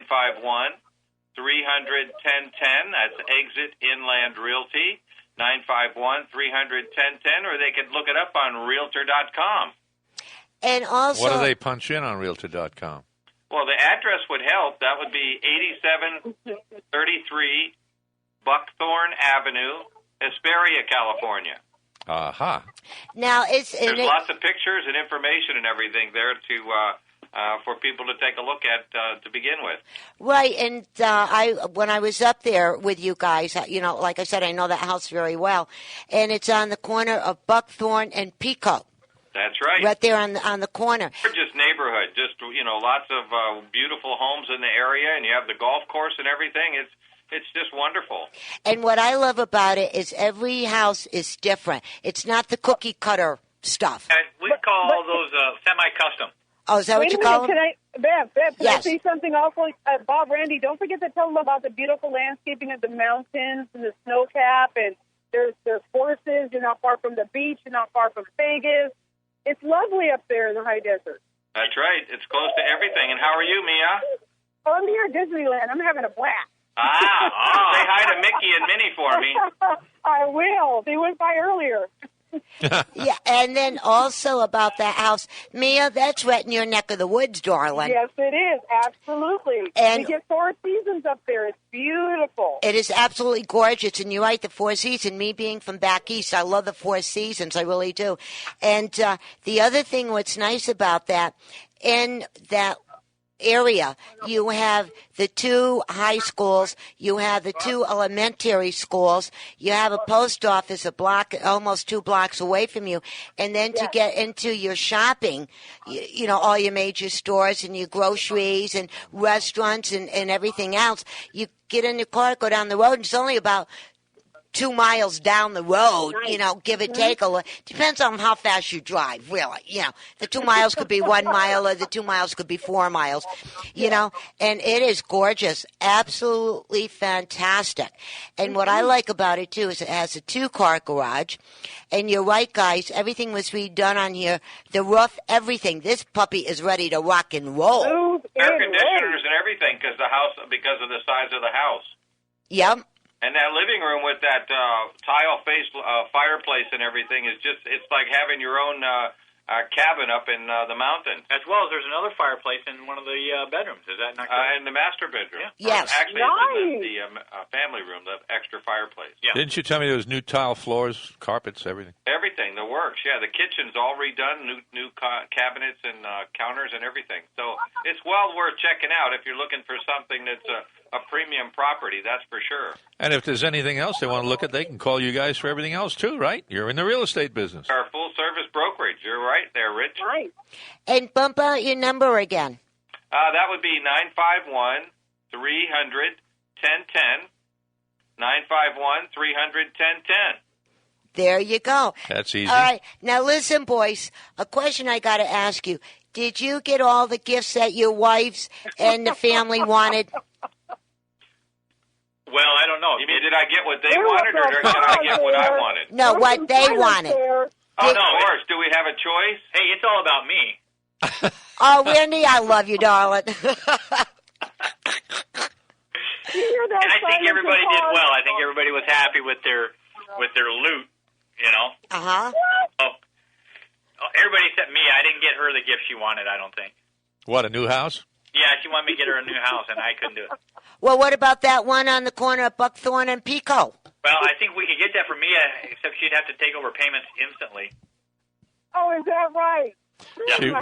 951-300-1010. That's Exit Inland Realty, 951-300-1010, or they can look it up on Realtor.com. And also, what do they punch in on Realtor.com? Well, the address would help. That would be 8733 Buckthorn Avenue, Hesperia, California. Aha. Now there's lots of pictures and information and everything there for people to take a look at to begin with. Right, and when I was up there with you guys, like I said, I know that house very well, and it's on the corner of Buckthorn and Pico. That's right. Right there on the corner. Gorgeous neighborhood, just lots of beautiful homes in the area, and you have the golf course and everything. It's just wonderful. And what I love about it is every house is different. It's not the cookie cutter stuff. We call those semi-custom. Oh, is that what you call them? Bev, can yes. I say something awful? Bob, Randy, don't forget to tell them about the beautiful landscaping of the mountains and the snow cap, and there's horses. You're not far from the beach. You're not far from Vegas. It's lovely up there in the high desert. That's right. It's close to everything. And how are you, Mia? Oh, I'm here at Disneyland. I'm having a blast. Say hi to Mickey and Minnie for me. I will. They went by earlier. Yeah, and then also about that house, Mia, that's right in your neck of the woods, darling. Yes, it is. Absolutely. And we get 4 seasons up there. It's beautiful. It is absolutely gorgeous. And you're right, the 4 seasons. Me being from back east, I love the 4 seasons. I really do. And the other thing, what's nice about that, in that area, you have the 2 high schools, you have the 2 elementary schools, you have a post office a block, almost 2 blocks away from you, and then to get into your shopping, all your major stores and your groceries and restaurants and everything else, you get in your car, go down the road, and it's only about 2 miles down the road, give or take. Depends on how fast you drive, really. The 2 miles could be 1 mile or the 2 miles could be 4 miles, and it is gorgeous, absolutely fantastic. And what I like about it, too, is it has a 2-car garage. And you're right, guys, everything was redone on here. The roof, everything. This puppy is ready to rock and roll. Air conditioners and everything because of the size of the house. Yep. And that living room with that tile-faced fireplace and everything it's like having your own cabin up in the mountains. As well as there's another fireplace in one of the bedrooms. Is that not correct? In the master bedroom. Yeah. Yes. Actually, it's in the family room, the extra fireplace. Yeah. Didn't you tell me there was new tile floors, carpets, everything? Everything, the works. Yeah, the kitchen's all redone, new cabinets and counters and everything. So it's well worth checking out if you're looking for something that's a premium property, that's for sure. And if there's anything else they want to look at, they can call you guys for everything else, too, right? You're in the real estate business. Our full-service brokerage. You're right there, Rich. Right. And bump out your number again. That would be 951-300-1010. 951-300-1010. There you go. That's easy. All right. Now, listen, boys, a question I got to ask you. Did you get all the gifts that your wives and the family wanted? Well, I don't know. You mean, did I get what they wanted, or did I get what I wanted? No, what they wanted. Oh, no, of course. Do we have a choice? Hey, it's all about me. Oh, Wendy, I love you, darling. And I think everybody did well. I think everybody was happy with their loot, Uh-huh. Oh, everybody except me. I didn't get her the gift she wanted, I don't think. What, a new house? Yeah, she wanted me to get her a new house, and I couldn't do it. Well, what about that one on the corner of Buckthorn and Pico? Well, I think we could get that for Mia, except she'd have to take over payments instantly. Oh, is that right?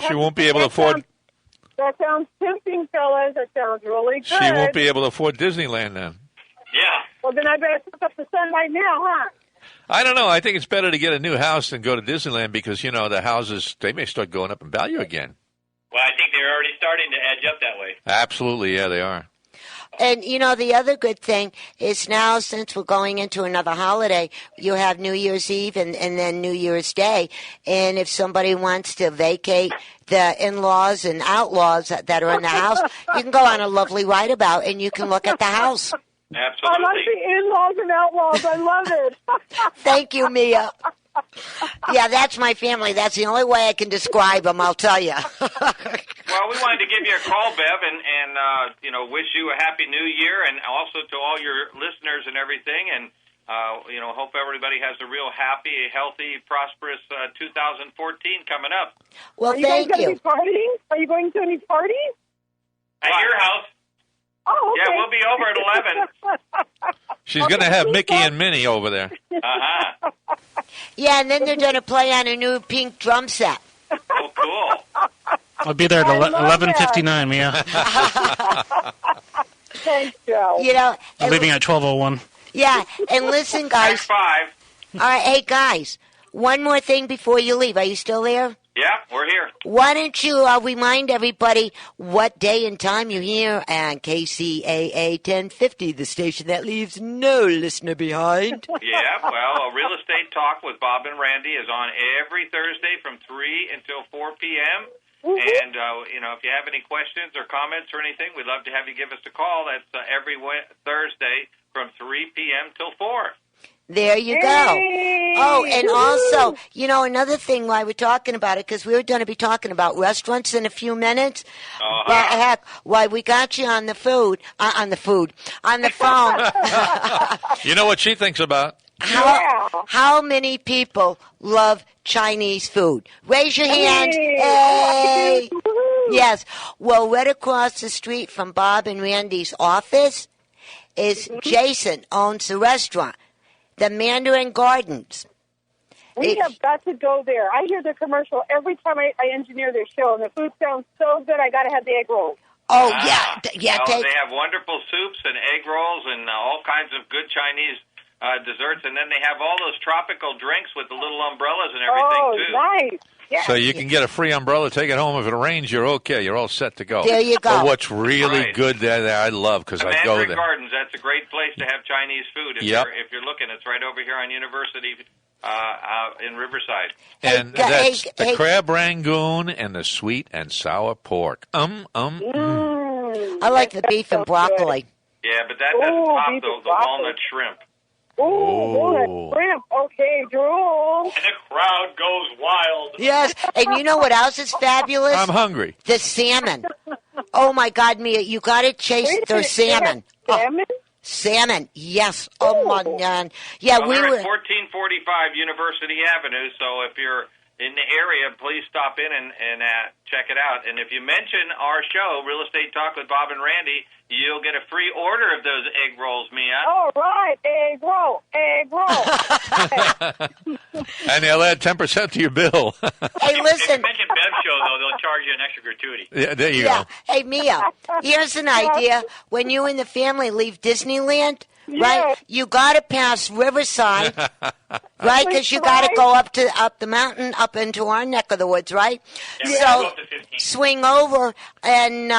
She won't be able to afford... That sounds tempting, fellas. That sounds really good. She won't be able to afford Disneyland then. Yeah. Well, then I better pick up the sun right now, huh? I don't know. I think it's better to get a new house than go to Disneyland because, the houses, they may start going up in value again. Well, I think they're already starting to edge up that way. Absolutely, yeah, they are. And, the other good thing is now, since we're going into another holiday, you have New Year's Eve and then New Year's Day. And if somebody wants to vacate the in-laws and outlaws that are in the house, you can go on a lovely ride-about and you can look at the house. Absolutely. I like the in-laws and outlaws. I love it. Thank you, Mia. Yeah, that's my family. That's the only way I can describe them, I'll tell you. Well, we wanted to give you a call, Bev, and wish you a happy New Year, and also to all your listeners and everything, and hope everybody has a real happy, healthy, prosperous 2014 coming up. Well, thank you. Are you going to any parties? At your house. Oh, okay. Yeah, we'll be over at 11. She's going to have Mickey and Minnie over there. Uh-huh. Yeah, and then they're going to play on a new pink drum set. Oh, cool. I'll be there at 11:59, Mia. Thanks, Joe. I'm leaving at 12:01. Yeah, and listen, guys. 5. All right, hey, guys, one more thing before you leave. Are you still there? Yeah, we're here. Why don't you remind everybody what day and time you're here on KCAA 1050, the station that leaves no listener behind. Yeah, well, Real Estate Talk with Bob and Randy is on every Thursday from 3 until 4 p.m. And, if you have any questions or comments or anything, we'd love to have you give us a call. That's every Thursday from 3 p.m. till 4. There you go. Hey! Oh, and also, another thing while we're talking about it, because we were going to be talking about restaurants in a few minutes. Uh-huh. But heck, why we got you on the phone. You know what she thinks about? How many people love Chinese food? Raise your hand. Hey! Yes. Well, right across the street from Bob and Randy's office is Jason, owns the restaurant, the Mandarin Gardens. We have got to go there. I hear the commercial every time I engineer their show, and the food sounds so good. I got to have the egg rolls. Oh, yeah. They have wonderful soups and egg rolls and all kinds of good Chinese desserts, and then they have all those tropical drinks with the little umbrellas and everything, too. Nice. Yeah. So you can get a free umbrella, take it home. If it rains, you're okay. You're all set to go. There you go. But what's really good there, I love, because I go there. Mandarin Gardens, that's a great place to have Chinese food. If you're looking, it's right over here on University in Riverside. And that's the crab rangoon and the sweet and sour pork. I like the beef and broccoli. Yeah, but that doesn't top the walnut shrimp. Ooh, shrimp. Okay, drool. And the crowd goes wild. Yes, and you know what else is fabulous? I'm hungry. The salmon. Oh, my God, Mia, you got to chase their salmon. Salmon? Salmon, yes. Oh, my God. Yeah, well, we we're were... at 1445 University Avenue, so if you're in the area, please stop in and check it out. And if you mention our show, Real Estate Talk with Bob and Randy, you'll get a free order of those egg rolls, Mia. All right, egg roll. And they'll add 10% to your bill. Hey, If listen. you mention Bev's show, though, they'll charge you an extra gratuity. Yeah, there you go. Hey, Mia, here's an idea. When you and the family leave Disneyland, right, you got to pass Riverside, right, because you got to go up the mountain, up into our neck of the woods, right? Yeah, So go up to 15. swing over and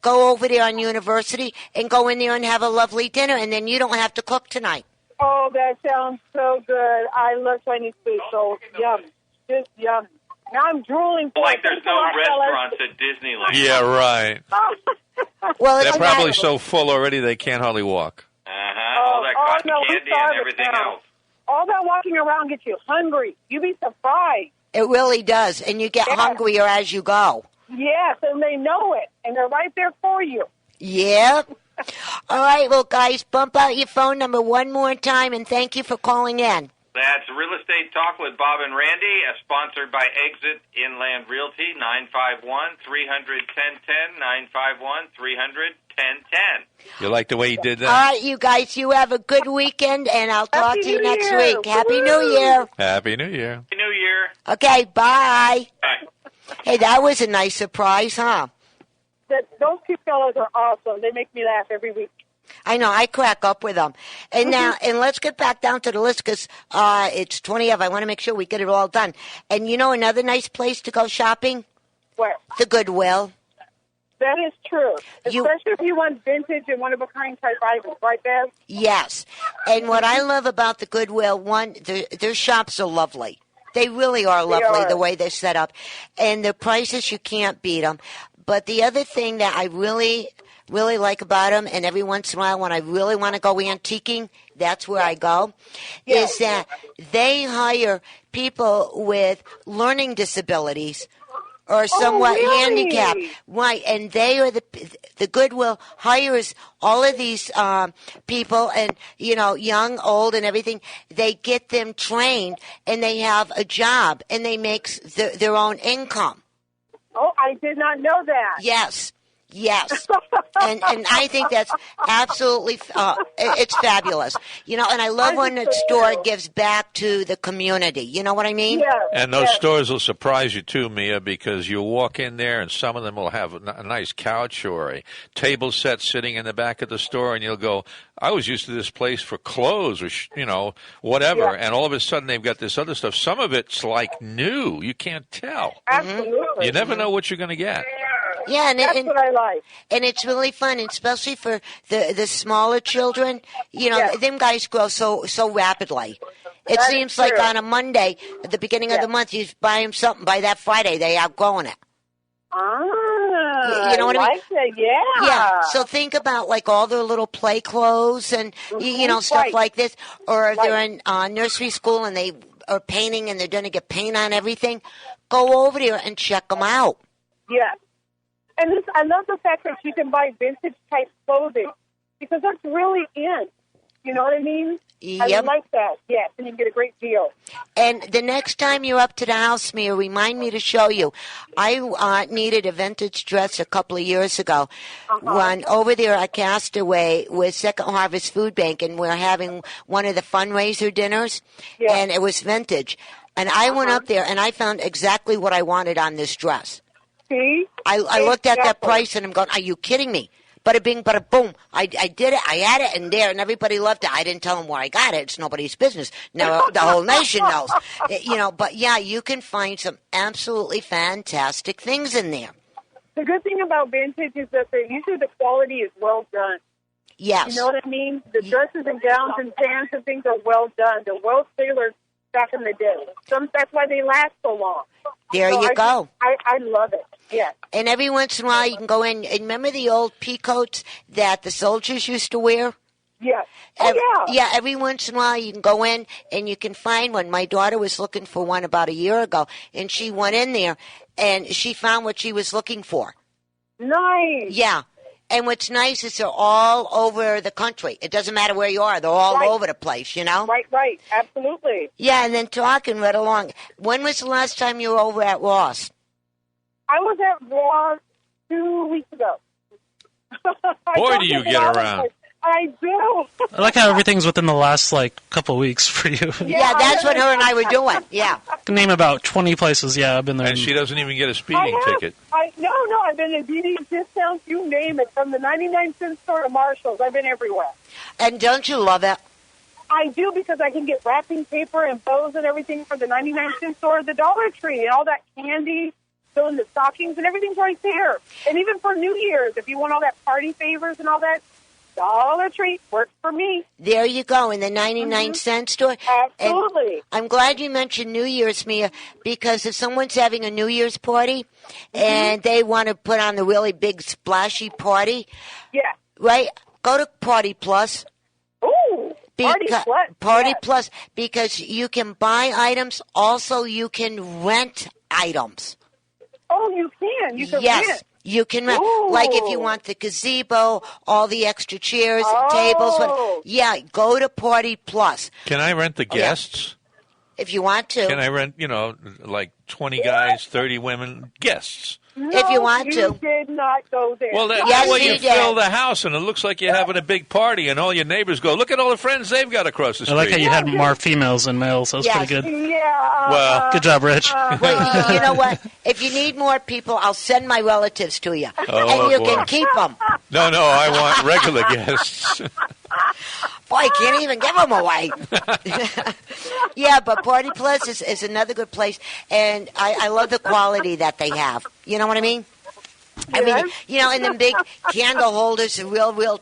go over there on University and go in there and have a lovely dinner, and then you don't have to cook tonight. Oh, that sounds so good. I love Chinese food, so yum. Just yum. Now I'm drooling. Like there's no restaurants at Disneyland. Yeah, right. Well, They're it's probably not, so full already they can't hardly walk. All that cotton candy and everything else. All that walking around gets you hungry. You'd be surprised. it really does, and you get hungrier as you go. Yes, and they know it, and they're right there for you. Yep. All right, well, guys, bump out your phone number one more time, and thank you for calling in. That's Real Estate Talk with Bob and Randy, sponsored by Exit Inland Realty, 951-300-1010, 951-300-1010. You like the way he did All that? right, you guys, you have a good weekend, and I'll talk Happy to you New next Year. week. Happy New Woo. Year. Happy New Year. Happy New Year. Okay, bye. Bye. Hey, that was a nice surprise, huh? Those two fellows are awesome. They make me laugh every week. I know, I crack up with them. And now, and let's get back down to the list because it's 20 of. I want to make sure we get it all done. And you know another nice place to go shopping? Where? The Goodwill. That is true. You- Especially if you want vintage and one-of-a-kind type items, right, Bev? Yes. And what I love about the Goodwill, one, their shops are lovely. They really are lovely the way they're set up. And the prices, you can't beat them. But the other thing that I really, really like about them, and every once in a while when I really want to go antiquing, that's where I go, is that they hire people with learning disabilities or somewhat handicapped. Right, and they are the Goodwill hires all of these people, and, young, old, and everything. They get them trained, and they have a job, and they make their own income. Oh, I did not know that. Yes. and I think that's absolutely it's fabulous. And I love when a store gives back to the community. You know what I mean? Yes. And those stores will surprise you too, Mia, because you walk in there and some of them will have a nice couch or a table set sitting in the back of the store, and you'll go, I was used to this place for clothes or, whatever. Yeah. And all of a sudden they've got this other stuff. Some of it's like new. You can't tell. Absolutely. You never know what you're going to get. Yeah, that's what I like. And it's really fun, especially for the smaller children. Them guys grow so rapidly. It seems like on a Monday, at the beginning of the month, you buy them something. By that Friday, they outgrown it. Ah, you know what I mean? It, yeah. Yeah. So think about like all their little play clothes and stuff like this, or if they're in nursery school and they are painting and they're going to get paint on everything. Go over there and check them out. Yeah. And I love the fact that you can buy vintage-type clothing because that's really in. You know what I mean? Yep. I like that, yes, and you get a great deal. And the next time you're up to the house, Mia, remind me to show you. I needed a vintage dress a couple of years ago. When over there at Castaway with Second Harvest Food Bank, and we're having one of the fundraiser dinners, and it was vintage. And I went up there, and I found exactly what I wanted on this dress. See? I looked at that price, and I'm going, are you kidding me? Bada bing, bada boom. I did it. I had it in there, and everybody loved it. I didn't tell them where I got it. It's nobody's business. Now the whole nation knows. But yeah, you can find some absolutely fantastic things in there. The good thing about vintage is that usually the quality is well done. Yes. You know what I mean? The dresses and gowns and pants and things are well done. They're well tailored back in the day. That's why they last so long. There you go. I love it. Yes. And every once in a while you can go in. And remember the old pea coats that the soldiers used to wear? Yes. Oh, yeah, every once in a while you can go in and you can find one. My daughter was looking for one about a year ago, and she went in there and she found what she was looking for. Nice. Yeah. And what's nice is they're all over the country. It doesn't matter where you are. They're all over the place, Right. Absolutely. Yeah, and then talking right along. When was the last time you were over at Ross? I was at Ross 2 weeks ago. Boy, do you get around. I do. I like how everything's within the last, couple of weeks for you. Yeah, that's what her and I were doing. Yeah. I can name about 20 places. Yeah, I've been there. And she doesn't even get a speeding ticket. No, I've been at BD's discounts, you name it, from the 99-cent store to Marshall's. I've been everywhere. And don't you love it? I do, because I can get wrapping paper and bows and everything from the 99-cent store, the Dollar Tree, and all that candy, filling the stockings, and everything's right there. And even for New Year's, if you want all that party favors and all that, Dollar Tree works for me. There you go, in the 99-cent store. Absolutely. And I'm glad you mentioned New Year's, Mia, because if someone's having a New Year's party and they want to put on the really big splashy party, right, go to Party Plus. Ooh, Party Plus, because you can buy items, also you can rent items. Oh, you can? You can rent? You can rent. Like if you want the gazebo, all the extra chairs, tables. Go to Party Plus. Can I rent the guests? If you want to. Can I rent, 20 guys, 30 women, guests? No, if you want to. You did not go there. Well, that way you fill the house, and it looks like you're having a big party, and all your neighbors go, look at all the friends they've got across the street. I like how you had more females than males. That was pretty good. Yeah. Well, good job, Rich. Well, you know what? If you need more people, I'll send my relatives to you, and you can keep them. No, I want regular guests. Boy, I can't even give them away. Yeah, but Party Plus is another good place, and I love the quality that they have. You know what I mean? I mean, and the big candle holders, the real